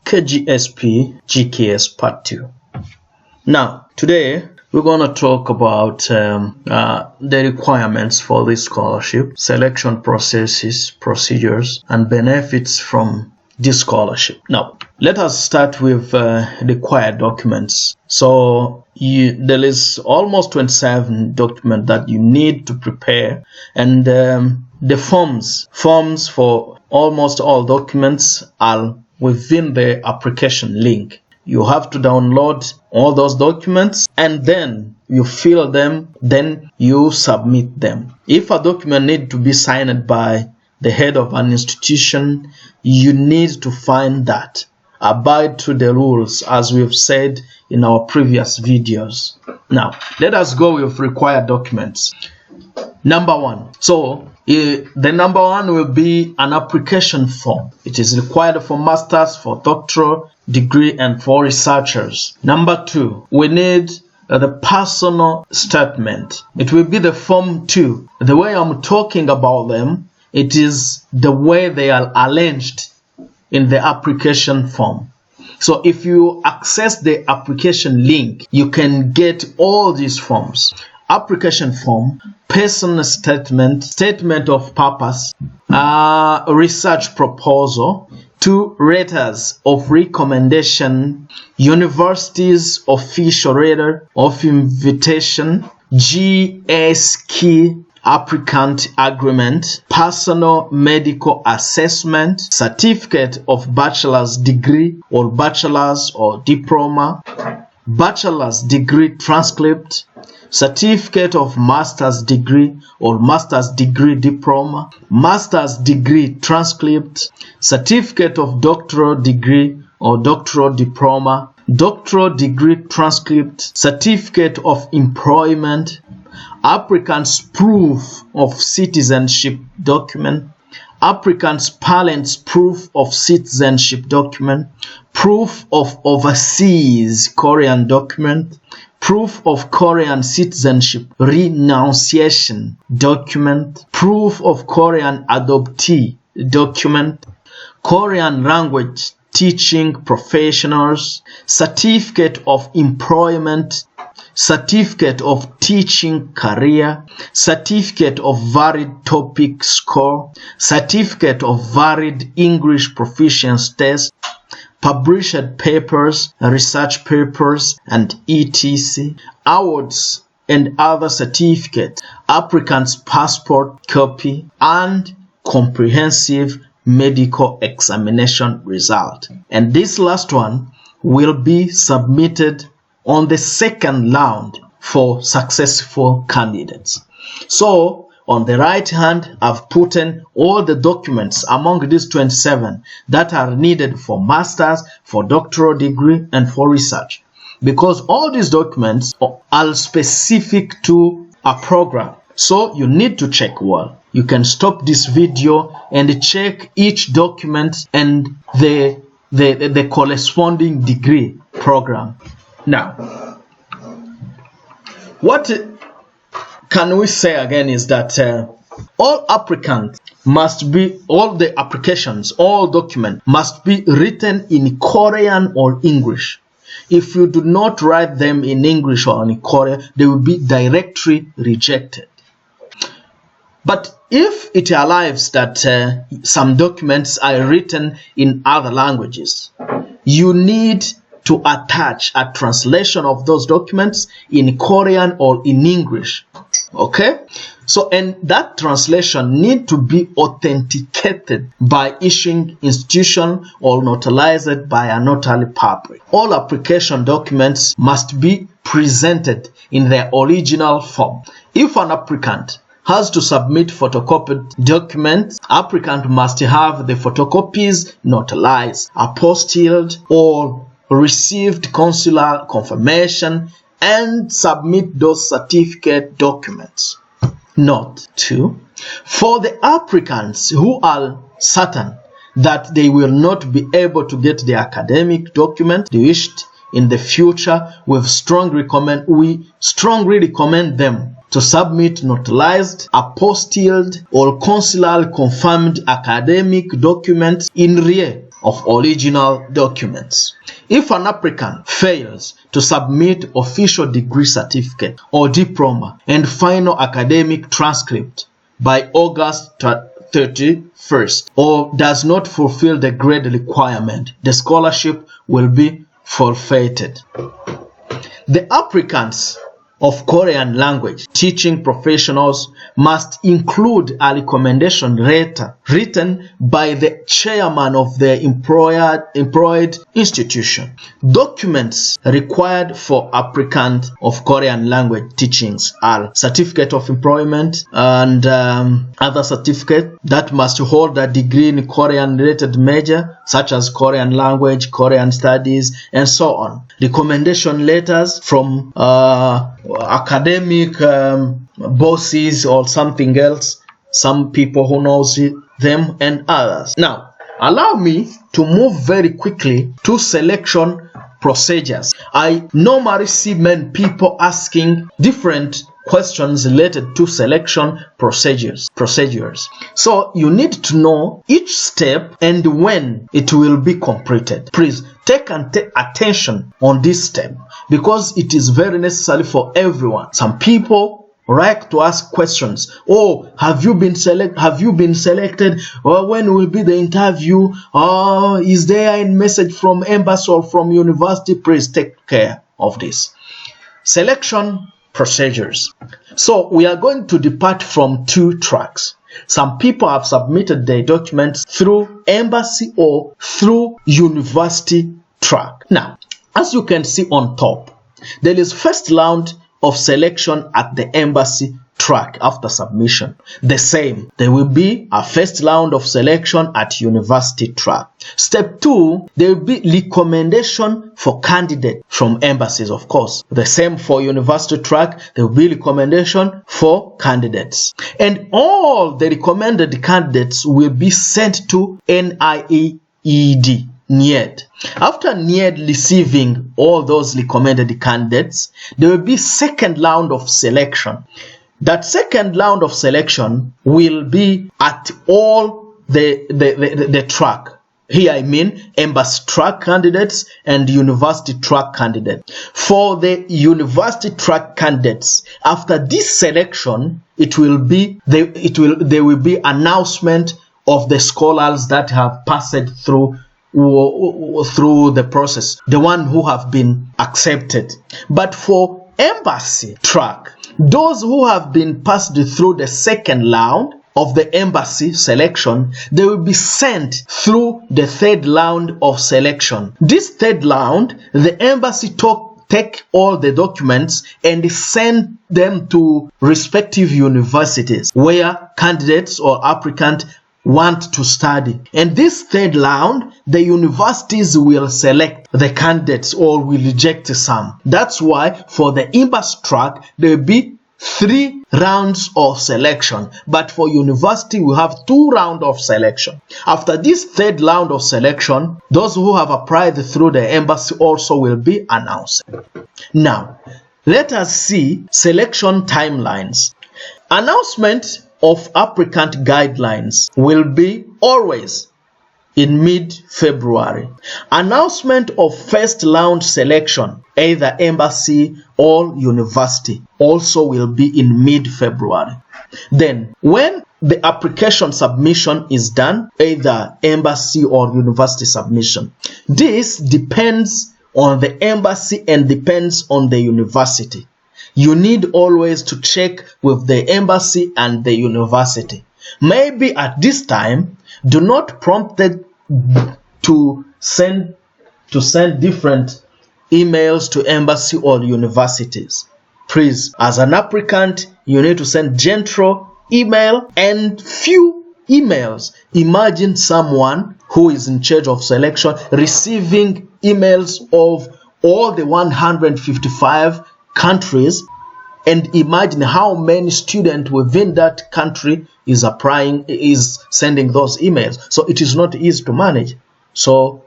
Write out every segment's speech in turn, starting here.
Kgsp GKS Part 2. Now, today we're going to talk about the requirements for this scholarship, selection processes, procedures, and benefits from this scholarship. Now, let us start with required documents. So, there is almost 27 documents that you need to prepare, and the forms for almost all documents are within the application link. You have to download all those documents and then you fill them, then you submit them. If a document needs to be signed by the head of an institution, you need to find that. Abide to the rules as we've said in our previous videos. Now, let us go with required documents. Number one. So, the number one will be an application form. It is required for masters, for doctoral degree, and for researchers. Number two, we need the personal statement. It will be the form 2. The way I'm talking about them, it is the way they are arranged in the application form. So if you access the application link, you can get all these forms. Application form, personal statement, statement of purpose, research proposal, 2 letters of recommendation, university's official letter of invitation, Kgsp applicant agreement, personal medical assessment, certificate of bachelor's degree or bachelor's or diploma, bachelor's degree transcript, certificate of master's degree or master's degree diploma, master's degree transcript, certificate of doctoral degree or doctoral diploma, doctoral degree transcript, certificate of employment, applicant's proof of citizenship document, applicant's parents' proof of citizenship document, proof of overseas Korean document, proof of Korean citizenship renunciation document, proof of Korean adoptee document, Korean language teaching professionals, certificate of employment, certificate of teaching career, certificate of valid topic score, certificate of valid English proficiency test, published papers, research papers, and etc., awards and other certificates, applicant's passport copy, and comprehensive medical examination result. And this last one will be submitted on the second round for successful candidates. So, on the right hand, I've put in all the documents among these 27 that are needed for masters, for doctoral degree, and for research. Because all these documents are specific to a program. So you need to check well. You can stop this video and check each document and the corresponding degree program. Now, what can we say again is that all applicants must be, all the applications, all documents must be written in Korean or English. If you do not write them in English or in Korean, they will be directly rejected. But if it arrives that some documents are written in other languages, you need to attach a translation of those documents in Korean or in English. Okay? So, and that translation need to be authenticated by issuing institution or notarized by a notary public. All application documents must be presented in their original form. If an applicant has to submit photocopied documents, applicant must have the photocopies notarized, apostilled, or received consular confirmation and submit those certificate documents. Note 2. For the applicants who are certain that they will not be able to get the academic document they wished in the future, we strongly recommend them to submit notarized, apostilled, or consular confirmed academic documents in RIE of original documents. If an applicant fails to submit official degree certificate or diploma and final academic transcript by August 31st or does not fulfill the grade requirement, the scholarship will be forfeited. The applicants of Korean language teaching professionals must include a recommendation letter written by the chairman of the employed institution. Documents required for applicant of Korean language teachings are certificate of employment and other certificate that must hold a degree in Korean related major such as Korean language, Korean studies, and so on. Recommendation letters from academic bosses or something else, some people who knows them and others. Now, allow me to move very quickly to selection procedures. I normally see many people asking different questions related to selection procedures. So you need to know each step and when it will be completed. Please take attention on this step because it is very necessary for everyone. Some people like to ask questions. Oh, have you been selected? Or when will be the interview? Or is there a message from embassy or from university? Please take care of this. Selection procedures. So we are going to depart from two tracks. Some people have submitted their documents through embassy or through university track. Now, as you can see on top, there is first round of selection at the embassy track after submission. The same, there will be a first round of selection at university track. Step 2, there will be recommendation for candidate from embassies, of course. The same for university track, there will be recommendation for candidates. And all the recommended candidates will be sent to NIED. After NIED receiving all those recommended candidates, there will be second round of selection. That second round of selection will be at all the track. Here I mean embassy track candidates and university track candidates. For the university track candidates, after this selection, there will be announcement of the scholars that have passed through the process, the one who have been accepted. But for embassy track, those who have been passed through the second round of the embassy selection, they will be sent through the third round of selection. This third round, the embassy take all the documents and send them to respective universities where candidates or applicants want to study. And this third round, the universities will select the candidates or will reject some. That's why for the embassy track, there will be 3 rounds of selection. But for university, we have 2 rounds of selection. After this third round of selection, those who have applied through the embassy also will be announced. Now, let us see selection timelines. Announcement of applicant guidelines will be always in mid-February. Announcement of first round selection, either embassy or university, also will be in mid-February. Then, when the application submission is done, either embassy or university submission, this depends on the embassy and depends on the university. You need always to check with the embassy and the university. Maybe at this time, do not prompt it to send different emails to embassy or universities. Please, as an applicant, you need to send general email and few emails. Imagine someone who is in charge of selection receiving emails of all the 155 countries, and imagine how many students within that country is sending those emails. So it is not easy to manage. So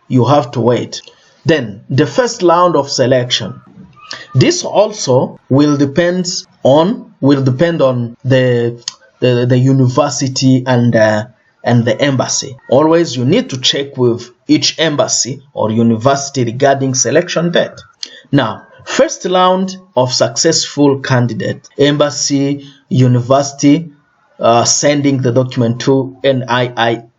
you have to wait. Then the first round of selection. This also will depend on the university and and the embassy. Always you need to check with each embassy or university regarding selection date. Now, first round of successful candidate, embassy, university, sending the document to NIIED.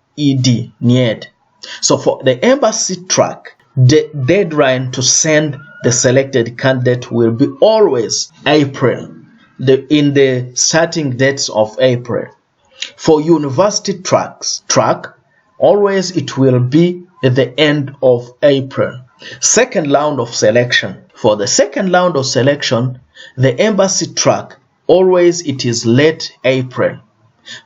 So for the embassy track, the deadline to send the selected candidate will be always April, in the starting dates of April. For university track, always it will be at the end of April. Second round of selection. For the second round of selection, the embassy track, always it is late April.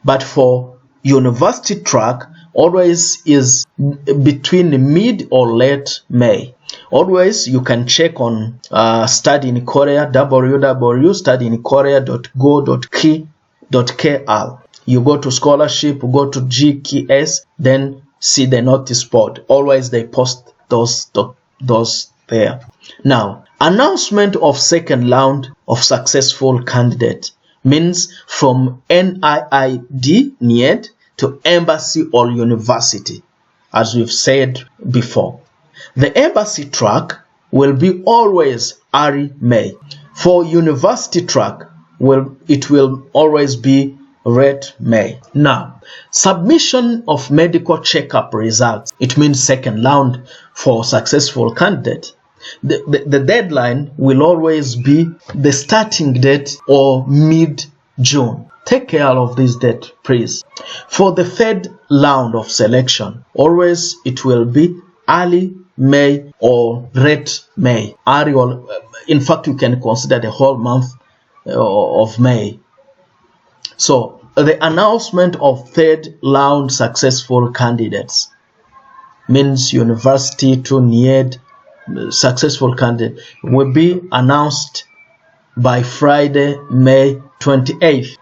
But for university track, always is between mid or late May. Always you can check on Study in Korea, www.studyinkorea.go.ki.kr. You go to scholarship, go to Kgsp, then see the notice board. Always they post those there. Now, announcement of second round of successful candidate means from NIIED to embassy or university, as we've said before. The embassy track will be always early May. For university track, it will always be late May. Now, submission of medical checkup results, it means second round for successful candidate. The deadline will always be the starting date or mid-June. Take care of this date, please. For the third round of selection, always it will be early May or late May. Early or, in fact, you can consider the whole month of May. So the announcement of third round successful candidates means university to NIED successful candidate will be announced by Friday, May 28th.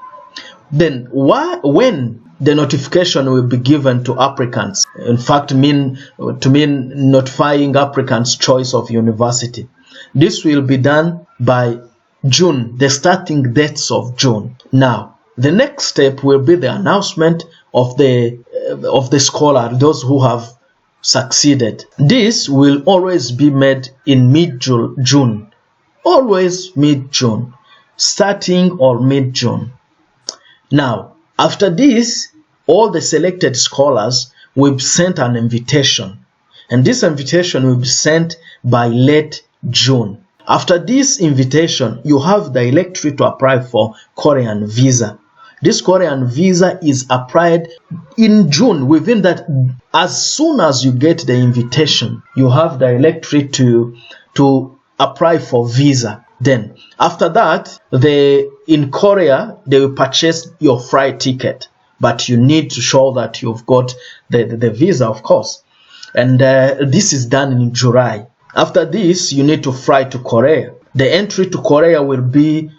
Then when the notification will be given to applicants, in fact mean notifying applicants' choice of university. This will be done by June, the starting dates of June. Now, the next step will be the announcement of the scholar, those who have succeeded. This will always be made in mid-June, always mid-June, starting or mid-June. Now, after this, all the selected scholars will be sent an invitation, and this invitation will be sent by late June. After this invitation, you have the electorate to apply for Korean visa. This Korean visa is applied in June. Within that, as soon as you get the invitation, you have the electorate to apply for visa. Then, after that, in Korea, they will purchase your flight ticket, but you need to show that you've got the visa, of course. And this is done in July. After this, you need to fly to Korea. The entry to Korea will be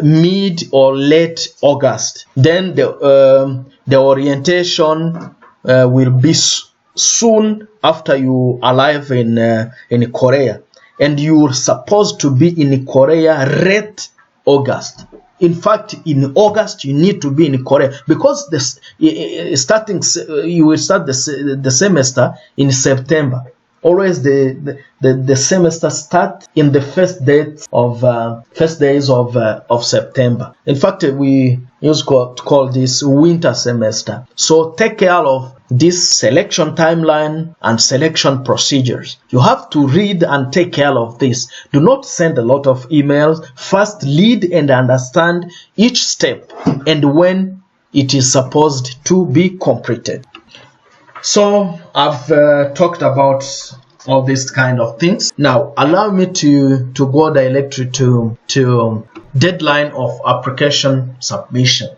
mid or late August. Then the orientation will be soon after you arrive in Korea, and you're supposed to be in Korea late August. In fact, in August you need to be in Korea because you will start the semester in September. Always the semester start in the first days of September. In fact, we used to call this winter semester. So take care of this selection timeline and selection procedures. You have to read and take care of this. Do not send a lot of emails. First, read and understand each step and when it is supposed to be completed. So I've talked about all these kind of things. Now allow me to go directly to deadline of application submission.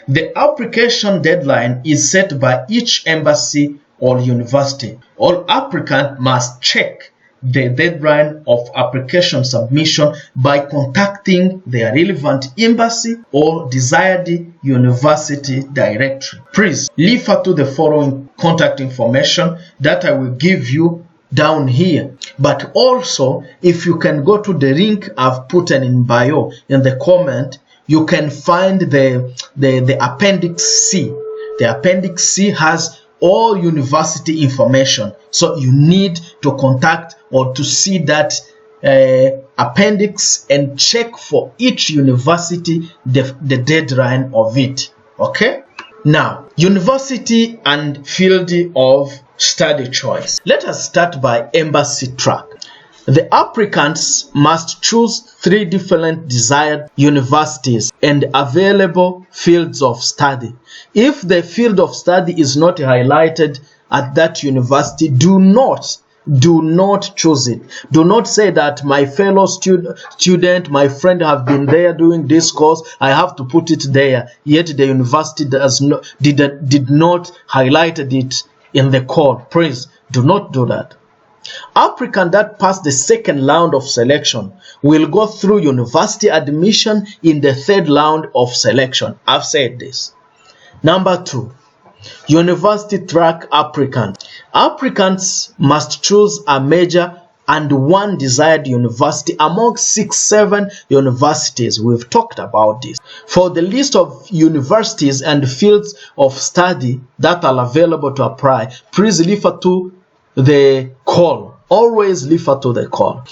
The application deadline is set by each embassy or university. All applicants must check the deadline of application submission by contacting their relevant embassy or desired university directory. Please refer to the following contact information that I will give you down here. But also, if you can go to the link I've put in bio in the comment, you can find the appendix C. The Appendix C has all university information. So you need to contact or to see that appendix and check for each university the deadline of it. Okay? Now, university and field of study choice. Let us start by embassy track. The applicants must choose 3 different desired universities and available fields of study. If the field of study is not highlighted at that university, do not choose it. Do not say that my fellow student, my friend have been there doing this course, I have to put it there, yet the university did not highlight it in the call. Please do not do that. Applicant that pass the second round of selection will go through university admission in the third round of selection. I've said this. Number 2, university track applicant. Applicants must choose a major and 1 desired university among 6-7 universities. We've talked about this. For the list of universities and fields of study that are available to apply, please refer to the call. Always refer to the call.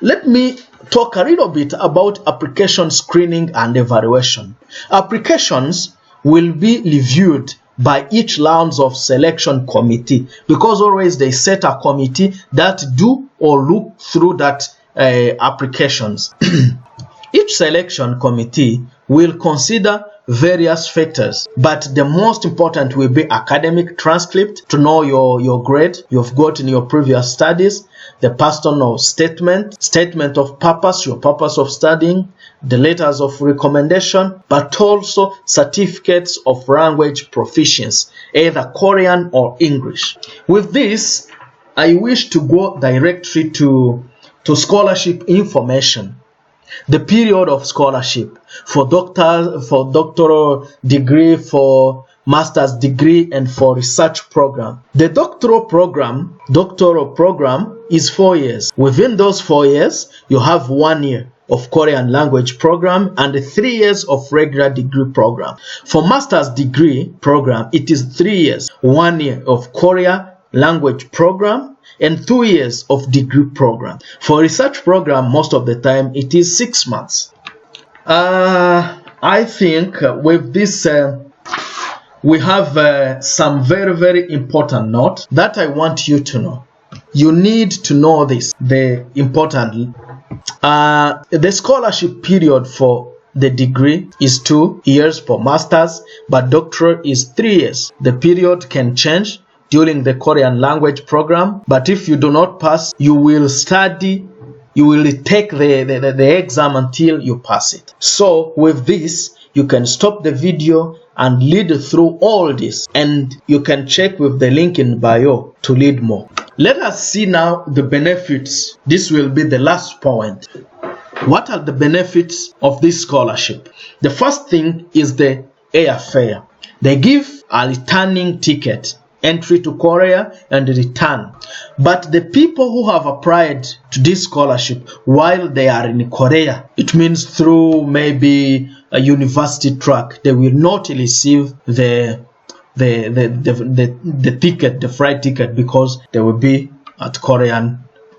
Let me talk a little bit about application screening and evaluation. Applications will be reviewed by each rounds of selection committee, because always they set a committee that do or look through that applications. Each selection committee will consider various factors, but the most important will be academic transcript to know your grade you've got in your previous studies, the personal statement of purpose, your purpose of studying, the letters of recommendation, but also certificates of language proficiency, either Korean or English. With this, I wish to go directly to scholarship information. The period of scholarship for doctoral degree, for master's degree, and for research program. The doctoral program is 4 years. Within those 4 years, you have 1 year of Korean language program and 3 years of regular degree program. For master's degree program, it is 3 years, 1 year of Korean language program and 2 years of degree program. For research program, most of the time it is 6 months. I think with this we have some very, very important note that I want you to know. You need to know this, the important. The scholarship period for the degree is 2 years for masters, but doctoral is 3 years. The period can change during the Korean language program, but if you do not pass, you will study, you will take the exam until you pass it. So with this, you can stop the video and read through all this, and you can check with the link in bio to read more. Let us see now the benefits. This will be the last point. What are the benefits of this scholarship? The first thing is the airfare. They give a returning ticket, entry to Korea and return. But the people who have applied to this scholarship while they are in Korea, it means through maybe a university track, they will not receive the ticket, the flight ticket, because they will be at Korean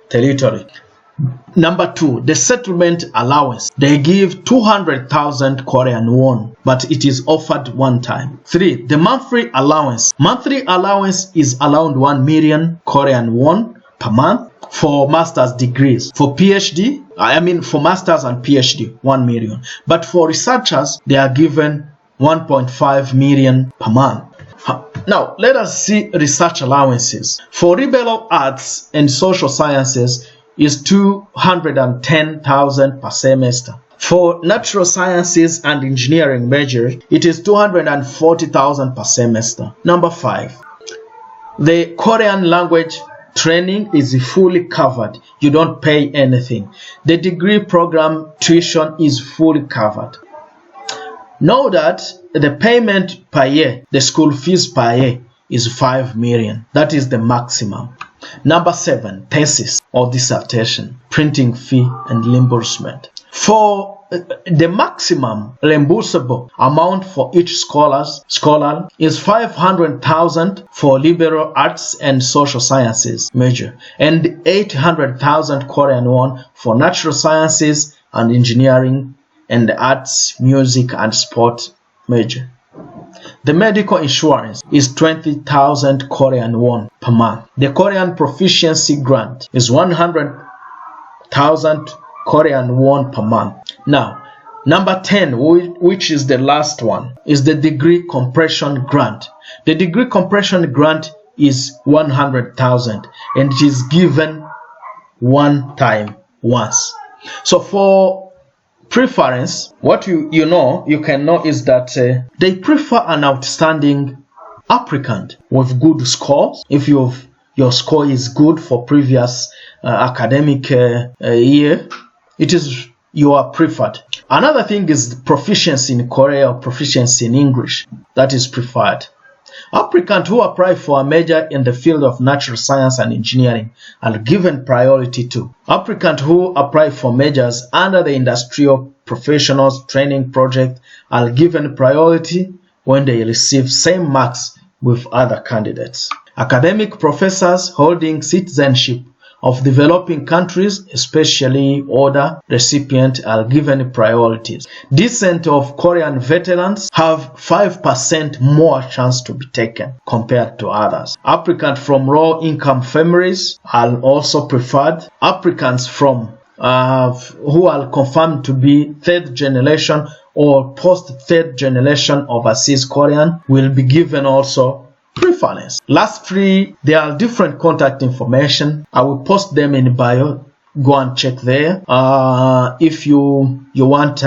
territory. Number 2, the settlement allowance. They give 200,000 Korean won, but it is offered one time. 3, the monthly allowance. Monthly allowance is around 1 million Korean won per month for master's degrees. For PhD, for masters and PhD, 1 million. But for researchers, they are given 1.5 million per month. Now, let us see research allowances. For liberal arts and social sciences, is 210,000 per semester. For natural sciences and engineering majors, it is 240,000 per semester. Number 5, the Korean language training is fully covered. You don't pay anything. The degree program tuition is fully covered. Know that the payment per year, the school fees per year, is 5 million. That is the maximum. Number 7, thesis or dissertation, printing fee and reimbursement. For the maximum reimbursable amount for each scholar is 500,000 for liberal arts and social sciences major, and 800,000 Korean won for natural sciences and engineering and arts, music and sport major. The medical insurance is 20,000 Korean won per month. The Korean proficiency grant is 100,000 Korean won per month. Now, number 10, which is the last one, is the degree compression grant. The degree compression grant is 100,000 and it is given one time once. So for preference, what you can know is that they prefer an outstanding applicant with good scores. If your score is good for previous academic year, you are preferred. Another thing is proficiency in Korea or proficiency in English. That is preferred. Applicants who apply for a major in the field of natural science and engineering are given priority too. Applicants who apply for majors under the industrial professionals training project are given priority when they receive same marks with other candidates. Academic professors holding citizenship of developing countries, especially order recipients, are given priorities. Descent of Korean veterans have 5% more chance to be taken compared to others. Applicants from low-income families are also preferred. Applicants from who are confirmed to be third generation or post-third generation overseas Korean will be given also preference. Lastly, there are different contact information. I will post them in bio. Go and check there. If you want,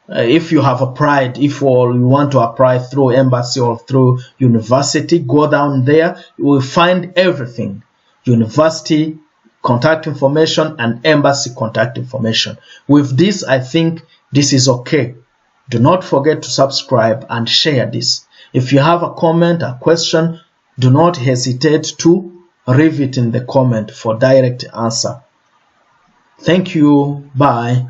if you have applied, if you want to apply through embassy or through university, go down there. You will find everything: university contact information and embassy contact information. With this, I think this is okay. Do not forget to subscribe and share this. If you have a comment, a question, do not hesitate to leave it in the comment for direct answer. Thank you. Bye.